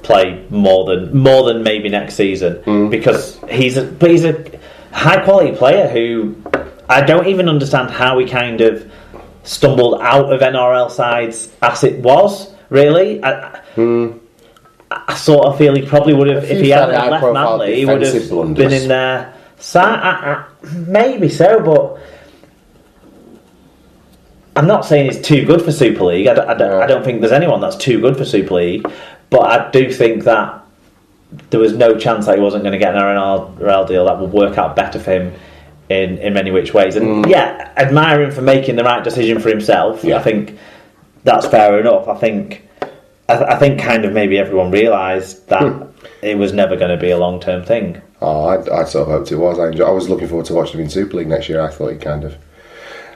play more than maybe next season because he's a high quality player who I don't even understand how he kind of stumbled out of NRL sides as it was. Really, I sort of feel he probably would have if he hadn't left Manly, he would have been in there. Maybe so, but I'm not saying he's too good for Super League. I don't think there's anyone that's too good for Super League. But I do think that there was no chance that he wasn't going to get an NRL deal that would work out better for him in many which ways. And admire him for making the right decision for himself. I think that's fair enough. I think kind of maybe everyone realised that it was never going to be a long-term thing. Oh, I sort of hoped it was. I was looking forward to watching him in Super League next year. I thought he kind of...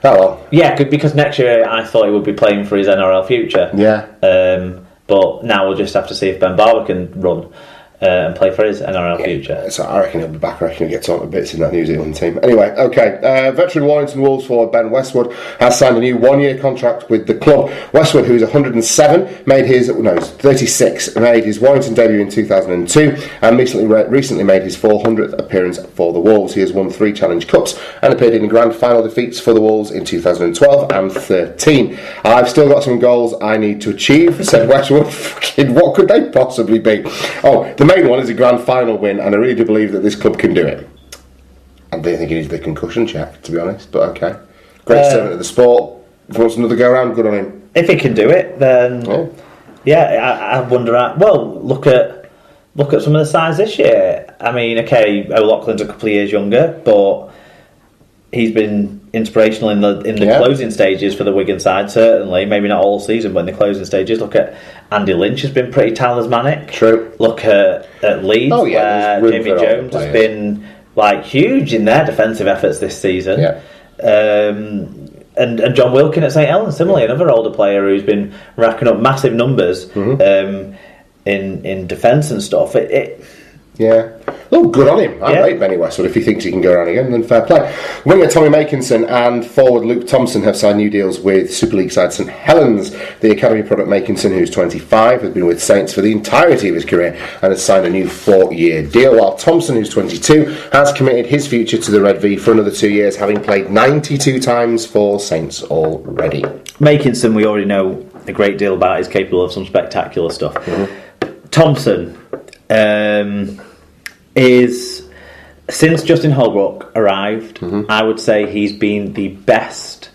Oh well. Yeah, because next year I thought he would be playing for his NRL future. Yeah. But now we'll just have to see if Ben Barba can run and play for his NRL future. So I reckon he'll be back. I reckon he'll get on a bit in that New Zealand team. Anyway, okay. Veteran Warrington Wolves forward Ben Westwood has signed a new one-year contract with the club. Westwood, who's 107, he's 36, made his Warrington debut in 2002 and recently made his 400th appearance for the Wolves. He has won 3 Challenge Cups and appeared in grand final defeats for the Wolves in 2012 and 13. I've still got some goals I need to achieve, said Westwood. What could they possibly be? Oh, the main one is a grand final win, and I really do believe that this club can do it. I don't think he needs the concussion check, to be honest, but okay. Great servant of the sport. If he wants another go around, good on him. If he can do it, then I wonder. Look at some of the sides this year. I mean, okay, O'Loughlin's a couple of years younger, but he's been inspirational in the closing stages for the Wigan side, certainly. Maybe not all season, but in the closing stages. Look at Andy Lynch has been pretty talismanic. True. Look at Leeds, where Jamie Jones has been huge in their defensive efforts this season. Yeah. And John Wilkin at St Helens, similarly, another older player who's been racking up massive numbers in defence and stuff. Yeah. Oh, good on him. I rate Benny Westwood. If he thinks he can go around again, then fair play. Winger Tommy Makinson and forward Luke Thompson have signed new deals with Super League side St Helens. The academy product Makinson, who's 25, has been with Saints for the entirety of his career and has signed a new 4-year deal, while Thompson, who's 22, has committed his future to the Red V for another 2 years, having played 92 times for Saints already. Makinson, we already know a great deal about. He's capable of some spectacular stuff. Thompson is, since Justin Holbrook arrived, I would say he's been the best.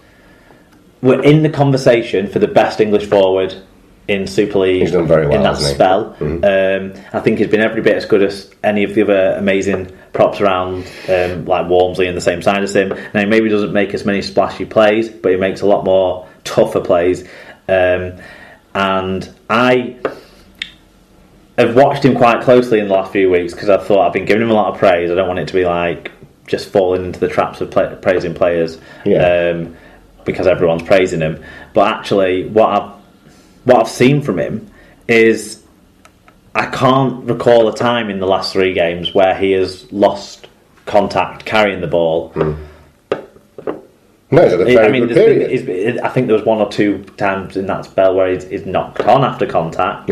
We're in the conversation for the best English forward in Super League. He's done very well in that spell. I think he's been every bit as good as any of the other amazing props around, like Walmsley in the same side as him. Now, he maybe doesn't make as many splashy plays, but he makes a lot more tougher plays. And I have watched him quite closely in the last few weeks because I thought I've been giving him a lot of praise. I don't want it to be just falling into the traps of praising players because everyone's praising him. But actually, what I've seen from him is I can't recall a time in the last 3 games where he has lost contact carrying the ball. No, it's a very good period. I think there was 1 or 2 times in that spell where he's knocked on after contact.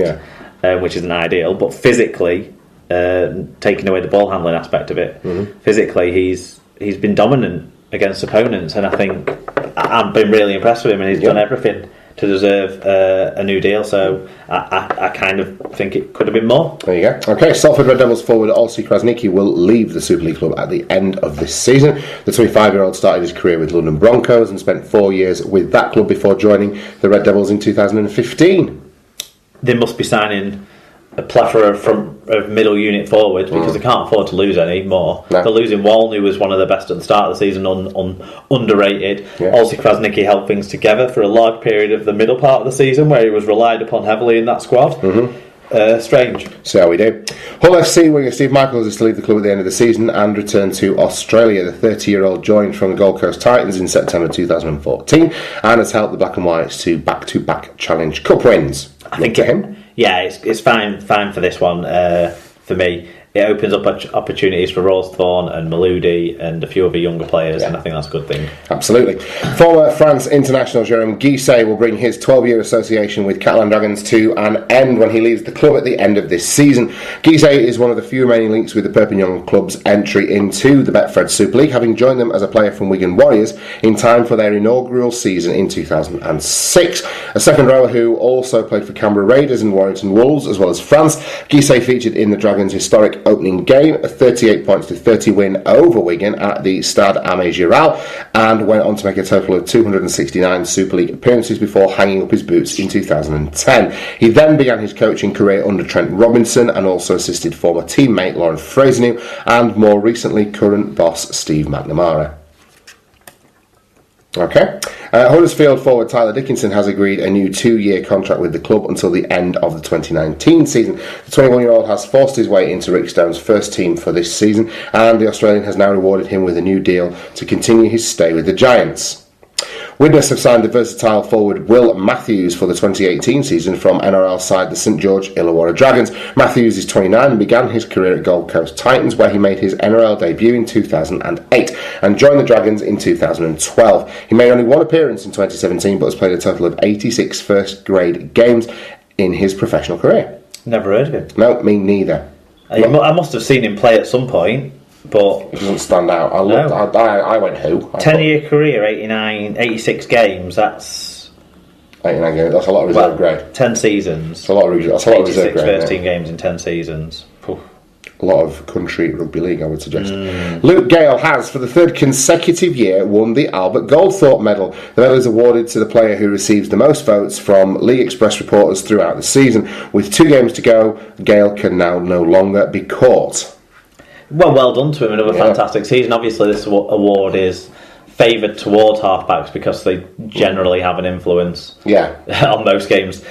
Which isn't ideal, but physically, taking away the ball handling aspect of it, physically he's been dominant against opponents, and I think I've been really impressed with him, and he's done everything to deserve a new deal. So I kind of think it could have been more. There you go. Okay, Salford Red Devils forward Olsi Krasniqi will leave the Super League club at the end of this season. The 25-year-old started his career with London Broncos and spent 4 years with that club before joining the Red Devils in 2015. They must be signing a plethora of middle unit forwards because they can't afford to lose any more. No. They're losing Waln, who was one of the best at the start of the season, underrated. Also, Krasniqi held things together for a large period of the middle part of the season where he was relied upon heavily in that squad. Strange. See how we do. Hull FC winger Steve Michaels is to leave the club at the end of the season and return to Australia. The 30-year-old joined from the Gold Coast Titans in September 2014 and has helped the Black and Whites to back-to-back Challenge Cup wins. I think it's fine for this one. For me, it opens up opportunities for Rawsthorne and Maludi and a few other younger players, and I think that's a good thing. Absolutely. Former France international Jérôme Guisset will bring his 12-year association with Catalan Dragons to an end when he leaves the club at the end of this season. Guisset is one of the few remaining links with the Perpignan club's entry into the Betfred Super League, having joined them as a player from Wigan Warriors in time for their inaugural season in 2006. A second rower who also played for Canberra Raiders and Warrington Wolves, as well as France, Guisset featured in the Dragons' historic opening game, a 38 points to 30 win over Wigan at the Stade Amé Giral, and went on to make a total of 269 Super League appearances before hanging up his boots in 2010. He then began his coaching career under Trent Robinson and also assisted former teammate Lauren Frasernew and more recently current boss Steve McNamara. Okay. Huddersfield forward Tyler Dickinson has agreed a new 2-year contract with the club until the end of the 2019 season. The 21-year-old has forced his way into Rick Stone's first team for this season, and the Australian has now rewarded him with a new deal to continue his stay with the Giants. Widnes have signed the versatile forward Will Matthews for the 2018 season from NRL side the St George Illawarra Dragons. Matthews is 29 and began his career at Gold Coast Titans, where he made his NRL debut in 2008 and joined the Dragons in 2012. He made only one appearance in 2017 but has played a total of 86 first-grade games in his professional career. Never heard of him. No, me neither. I must have seen him play at some point, but it doesn't stand out. I went who? 10-year career, 86 games, that's... 89 games, that's a lot of reserve grade. 10 seasons. That's a lot of reserve grade. 86 first team games in 10 seasons. Poof. A lot of country rugby league, I would suggest. Luke Gale has, for the third consecutive year, won the Albert Goldthorpe Medal. The medal is awarded to the player who receives the most votes from League Express reporters throughout the season. With 2 games to go, Gale can now no longer be caught. Well done to him. Another fantastic season. Obviously, this award is favoured towards halfbacks because they generally have an influence on most games.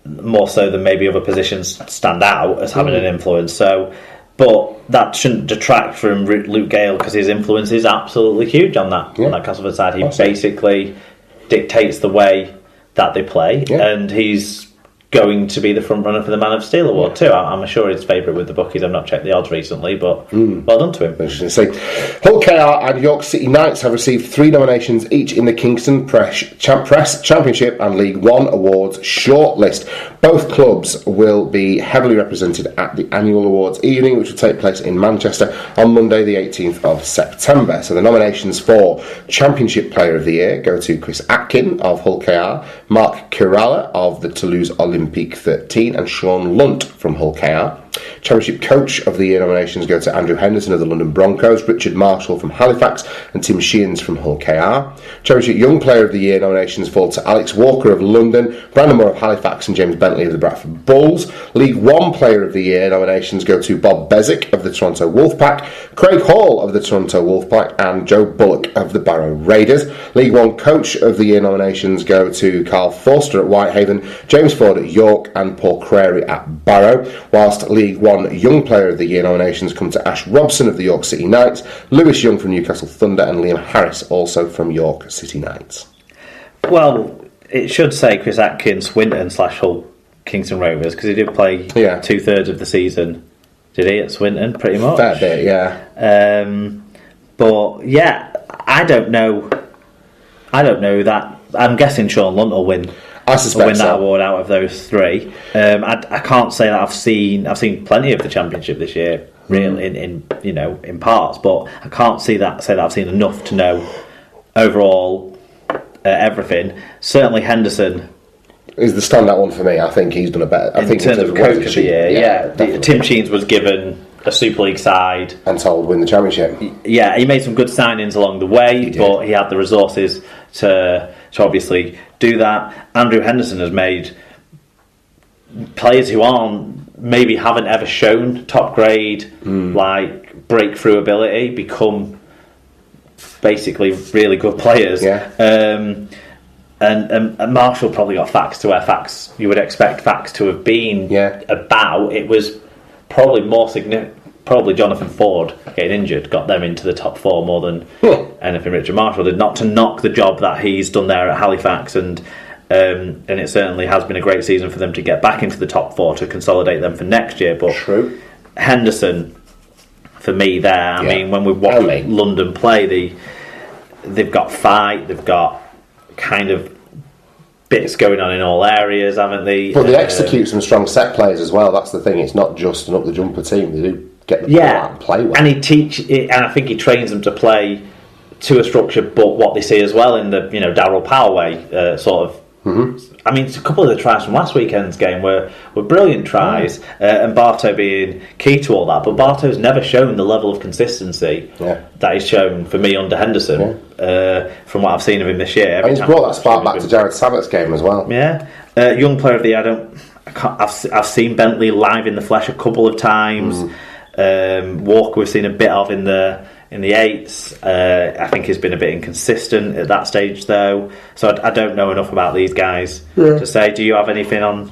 More so than maybe other positions stand out as having an influence. So, but that shouldn't detract from Luke Gale because his influence is absolutely huge on that Castleford side. He basically dictates the way that they play, and he's going to be the front runner for the Man of Steel award too. I'm sure he's favourite with the bookies. I've not checked the odds recently, but well done to him. Hull KR and York City Knights have received 3 nominations each in the Kingston Press Championship and League One awards shortlist. Both clubs will be heavily represented at the annual awards evening, which will take place in Manchester on Monday the 18th of September. So the nominations for Championship Player of the Year go to Chris Atkin of Hull KR, Mark Kirala of the Toulouse Olympique 13 and Sean Lunt from Hull KR. Championship Coach of the Year nominations go to Andrew Henderson of the London Broncos, Richard Marshall from Halifax and Tim Sheehan from Hull KR. Championship Young Player of the Year nominations fall to Alex Walker of London, Brandon Moore of Halifax and James Bentley of the Bradford Bulls. League One Player of the Year nominations go to Bob Bezic of the Toronto Wolfpack, Craig Hall of the Toronto Wolfpack and Joe Bullock of the Barrow Raiders. League One Coach of the Year nominations go to Carl Forster at Whitehaven, James Ford at York and Paul Crary at Barrow, whilst League One Young Player of the Year nominations come to Ash Robson of the York City Knights, Lewis Young from Newcastle Thunder and Liam Harris also from York City Knights. Well, it should say Chris Atkins, Swinton / Hull Kingston Rovers, because he did play 2/3 of the season, did he, at Swinton, pretty much? Fair bit, yeah. But, yeah, I don't know that. I'm guessing Sean Lunt will win. I suspect that award out of those 3. I can't say that I've seen plenty of the championship this year, really, in parts, but I can't say that I've seen enough to know overall everything. Certainly Henderson is the standout one for me. I think he's done a better. in terms of coach of the year. Tim Sheens was given a Super League side and told win the championship. Yeah, he made some good signings along the way, but he had the resources to obviously do that. Andrew Henderson has made players who haven't ever shown top grade like breakthrough ability become basically really good players. And Marshall probably got Fax to where Fax you would expect Fax to have been about. It was probably more significant. Probably Jonathan Ford getting injured got them into the top 4 more than anything Richard Marshall did. Not to knock the job that he's done there at Halifax, and it certainly has been a great season for them to get back into the top 4 to consolidate them for next year. But Henderson, for me, there. I mean, when we watch London play, they've got fight, they've got kind of bits going on in all areas, haven't they? But they execute some strong set plays as well. That's the thing. It's not just an up the jumper team. They do get the ball out and play well. And and I think he trains them to play to a structure, but what they see as well in the Darryl Powell way, sort of. Mm-hmm. I mean, a couple of the tries from last weekend's game were brilliant tries, and Bartow being key to all that. But Bartow's never shown the level of consistency that he's shown for me under Henderson, from what I've seen of him this year. And he's brought that spark back to Jared Sabbath's game as well. Yeah, young player of the year. I've seen Bentley live in the flesh a couple of times. Walker we've seen a bit of in the eights. I think he's been a bit inconsistent at that stage though, so I don't know enough about these guys to say. Do you have anything on?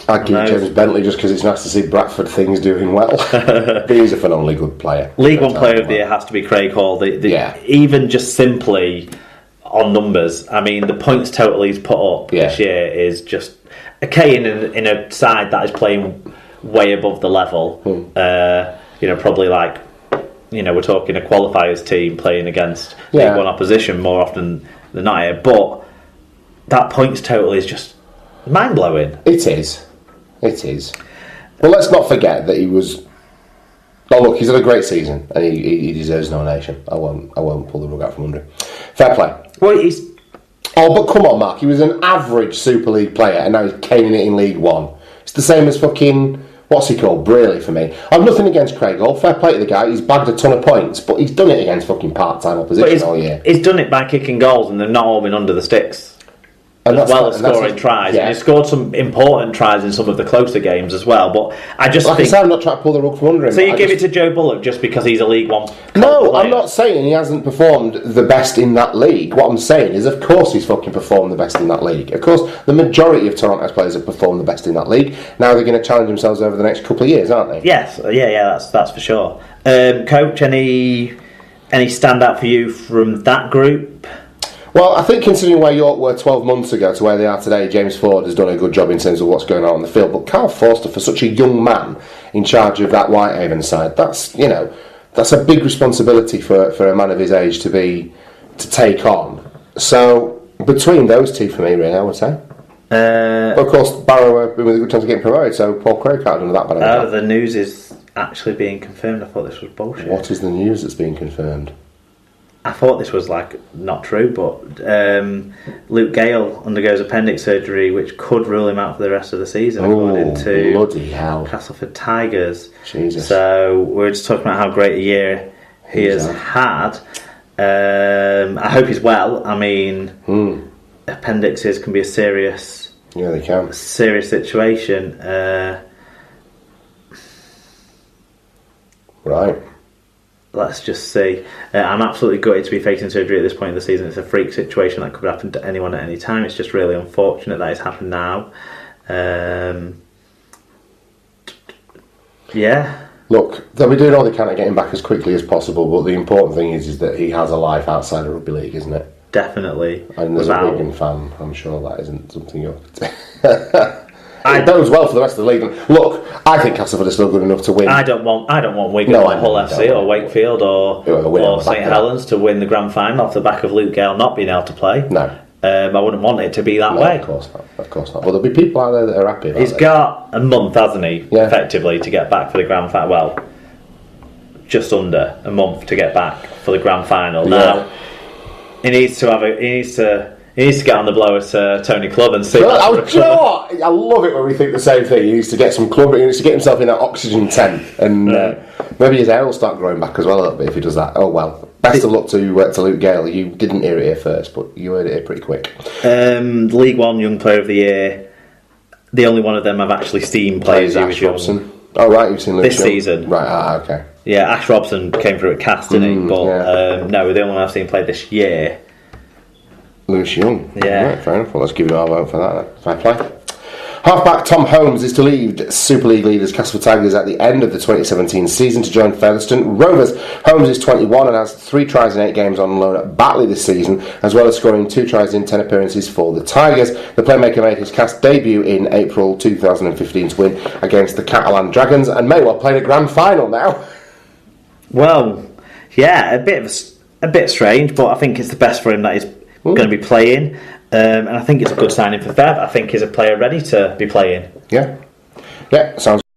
I'd give James Bentley just because it's nice to see Bradford things doing well. But he's a phenomenally good player. League One player of the year has to be Craig Hall. Even just simply on numbers, I mean the points total he's put up this year is just okay in a side that is playing way above the level. Probably like we're talking a qualifiers team playing against League One opposition more often than not here, but that points total is just mind blowing. It is. Well, let's not forget that he was. Oh look, he's had a great season and he deserves nomination. I won't pull the rug out from under him. Fair play. Well, he's. Oh, but come on, Mark. He was an average Super League player and now he's caning it in League One. It's the same as fucking. What's he called? Braley for me. I've nothing against Craig Hall. Fair play to the guy. He's bagged a ton of points, but he's done it against fucking part-time opposition all year. He's done it by kicking goals, and they've not all been under the sticks. As well as scoring tries. Yeah. And he's scored some important tries in some of the closer games as well. But I just think... I'm not trying to pull the rug from under him. So you give it to Joe Bullock just because he's a League One No, player. I'm not saying he hasn't performed the best in that league. What I'm saying is, of course he's fucking performed the best in that league. Of course, the majority of Toronto's players have performed the best in that league. Now they're going to challenge themselves over the next couple of years, aren't they? Yes, that's for sure. Coach, any standout for you from that group? Well, I think considering where York were 12 months ago to where they are today, James Ford has done a good job in terms of what's going on the field. But Carl Forster, for such a young man in charge of that Whitehaven side, that's a big responsibility for a man of his age to take on. So between those two, for me, really, I would say. But of course, Barrow with a good chance of getting promoted, so Paul Craig can't have done that bad. The news is actually being confirmed. I thought this was bullshit. What is the news that's being confirmed? I thought this was not true, but Luke Gale undergoes appendix surgery, which could rule him out for the rest of the season, according to bloody hell. Castleford Tigers. Jesus. So we're just talking about how great a year he has had. I hope he's well. I mean, appendixes can be a serious, they can, serious situation. Right. Let's just see. I'm absolutely gutted to be facing surgery at this point in the season. It's a freak situation that could happen to anyone at any time. It's just really unfortunate that it's happened now. Look, they'll be doing all they can to get him back as quickly as possible, but the important thing is that he has a life outside of rugby league, isn't it? Definitely. And as a Wigan fan, I'm sure that isn't something you're... It bodes well for the rest of the league. Look, I think Castleford is still good enough to win. I don't want Wigan or Hull FC or Wakefield or St Helens to win the grand final off the back of Luke Gale not being able to play. No. I wouldn't want it to be that way. Of course not. Well, there'll be people out there that are happy about it. He's got a month, hasn't he, effectively, to get back for the grand final. Well, just under a month to get back for the grand final. Now, he needs to get on the blower to Tony Clubb and see. Do you know what? I love it when we think the same thing. He needs to get some club. He needs to get himself in that oxygen tent, and maybe his hair will start growing back as well a little bit if he does that. Oh well. Best of luck to Luke Gale. You didn't hear it here first, but you heard it here pretty quick. League One Young Player of the Year. The only one of them I've actually seen play as Ash Robson. Oh right, you've seen Luke this season. Right. Okay. Yeah, Ash Robson came through at Cast, didn't he? But no, the only one I've seen play this year. Lewis Young. Yeah. Right, fair enough. Well, let's give you our vote for that then. Fair play. Halfback Tom Holmes is to leave Super League leaders Castleford Tigers at the end of the 2017 season to join Featherstone Rovers. Holmes is 21 and has 3 tries in 8 games on loan at Batley this season, as well as scoring 2 tries in 10 appearances for the Tigers. The playmaker made his cast debut in April 2015's win against the Catalan Dragons and may well play the grand final now. Well, yeah, a bit strange, but I think it's the best for him that he's going to be playing. And I think it's a good signing for Fev. I think he's a player ready to be playing. Yeah, sounds